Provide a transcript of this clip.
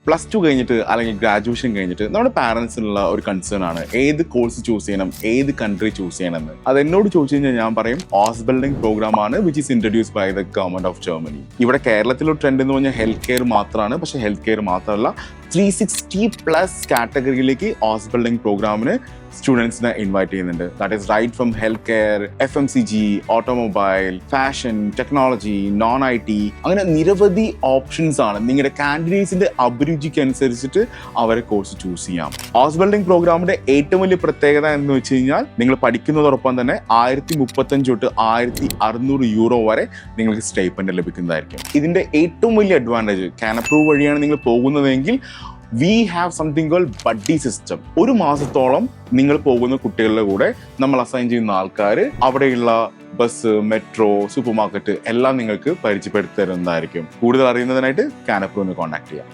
+2 കഴിഞ്ഞിട്ട് അല്ലെങ്കിൽ ഗ്രാജുവേഷൻ കഴിഞ്ഞിട്ട് നമ്മുടെ പാരൻസിനുള്ള ഒരു കൺസേൺ ആണ് ഏത് കോഴ്സ് ചൂസ് ചെയ്യണം, ഏത് കൺട്രി ചൂസ് ചെയ്യണം എന്ന്. അത് എന്നോട് ചോദിച്ചു കഴിഞ്ഞാൽ ഞാൻ പറയും Ausbildung പ്രോഗ്രാം ആണ്, which is introduced by the government of Germany. ഇവിടെ കേരളത്തിലൊരു ട്രെൻഡ് എന്ന് പറഞ്ഞാൽ ഹെൽത്ത് കെയർ മാത്രമാണ്. പക്ഷേ ഹെൽത്ത് കെയർ മാത്രമല്ല, 360+ കാറ്റഗറിയിലേക്ക് Ausbildung പ്രോഗ്രാമിന് സ്റ്റുഡൻസിനെ ഇൻവൈറ്റ് ചെയ്യുന്നുണ്ട്. That is right from health care, FMCG, automobile, fashion, technology, non-IT, അങ്ങനെ നിരവധി ഓപ്ഷൻസ് ആണ്. നിങ്ങളുടെ കാൻഡിഡേറ്റ്സിന്റെ അഭിരുചിക്ക് അനുസരിച്ചിട്ട് അവരെ കോഴ്സ് ചൂസ് ചെയ്യാം. Ausbildung പ്രോഗ്രാമിന്റെ ഏറ്റവും വലിയ പ്രത്യേകത എന്ന് വെച്ച് കഴിഞ്ഞാൽ നിങ്ങൾ പഠിക്കുന്നതോടൊപ്പം തന്നെ 1035 തൊട്ട് 1600 യൂറോ വരെ നിങ്ങൾക്ക് സ്റ്റൈപ്പൻഡ് ലഭിക്കുന്നതായിരിക്കും. ഇതിന്റെ ഏറ്റവും വലിയ അഡ്വാൻറ്റേജ്, CanApprove വഴിയാണ് നിങ്ങൾ പോകുന്നതെങ്കിൽ we have something called buddy system. ഒരു മാസത്തോളം നിങ്ങൾ പോകുന്ന കുട്ടികളുടെ കൂടെ നമ്മൾ അസൈൻ ചെയ്യുന്ന ആൾക്കാർ അവിടെയുള്ള ബസ്, മെട്രോ, സൂപ്പർ മാർക്കറ്റ് എല്ലാം നിങ്ങൾക്ക് പരിചയപ്പെടുത്തി തരുന്നതായിരിക്കും. കൂടുതൽ അറിയുന്നതിനായിട്ട് CanApprove കോൺടാക്ട് ചെയ്യാം.